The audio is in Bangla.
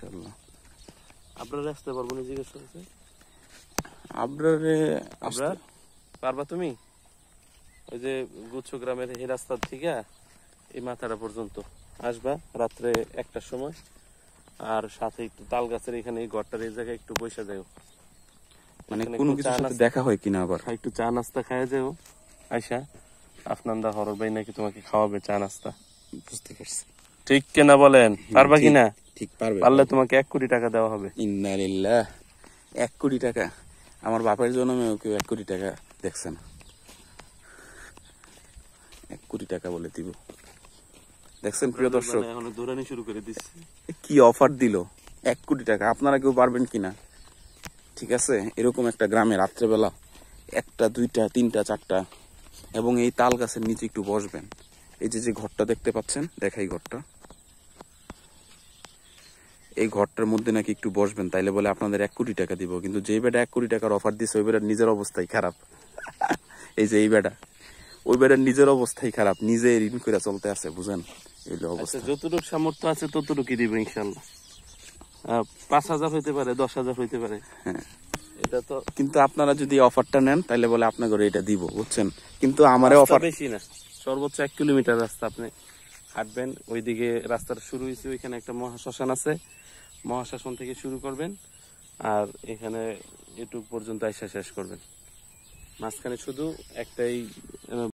ইনশাআল্লাহ। আপনারা আসতে পারবো না জিজ্ঞেস করছে? আবরারে আবরার পারবা তুমি? ওই যে গুচ্ছ গ্রামের এই রাস্তার থেকে এই মাথাটা পর্যন্ত আসবা রাত্রে 1টার সময়, আর সাথে একটু তাল গাছের এখানে এই ঘরটার এই জায়গায় একটু বসে যাও, মানে এখানে কোনো একটু কিছুর চা সাথে নাস্তা- দেখা হয় কিনা আবার? একটু চা নাস্তা খায় যাও আয়সা। আফনানদা হরর ভাই নাকি তোমাকে খাওয়াবে চা নাস্তা। বুঝতে পারছি। ঠিক কিনা বলেন? পারবা ঠিক, কিনা? ঠিক পারবে। পারলে তোমাকে 1 কোটি টাকা দেওয়া হবে। ইন্না লিল্লাহ। 1 কোটি টাকা? আমার বাপের জন্মেও কেউ 1 কোটি টাকা দেখছে না। 1 কোটি টাকা বলে দিব। দেখছেন প্রিয় দর্শক, মানে এখন দৌড়ানি শুরু করে দিচ্ছে। কি অফার দিল! 1 কোটি টাকা। আপনারা কেউ পারবেন কিনা? ঠিক আছে, এরকম একটা গ্রামে রাত্রেবেলা 1টা 2টা 3টা 4টা, এবং এই তাল গাছের নিচে একটু বসবেন। এই যে যে ঘরটা দেখতে পাচ্ছেন, দেখাই ঘরটা। এই ঘরটার মধ্যে নাকি একটু বসবেন, তাইলে বলে আপনাদের 1 কোটি টাকা দিব। কিন্তু যে বেটা 1 কোটি টাকার অফার দিচ্ছে, ওই বেটার নিজের অবস্থাই খারাপ। এই যে এই বেটা, ওই বেটার নিজের অবস্থাই খারাপ, নিজে ঋণ করে চলতে আছে, বুঝেন? এই আচ্ছা, অবস্থা। যতটুকু সামর্থ্য আছে ততটুকুই দিবে ইনশাল্লাহ। 5,000 হইতে পারে, 10,000 হইতে পারে। হ্যাঁ, এটা তো কিন্তু আপনারা যদি অফারটা নেন তাহলে বলে আপনাকে এটা দিব, বুঝছেন? কিন্তু আমারে রাস্তা অফার বেশি না, সর্বোচ্চ 1 কিলোমিটার রাস্তা আপনি হাঁটবেন। ওইদিকে রাস্তাটা শুরু হয়েছে, ওইখানে একটা মহাশ্মশান আছে, মহাশ্মশান থেকে শুরু করবেন আর এখানে এটুক পর্যন্ত আইসা শেষ করবেন। মাঝখানে শুধু একটাই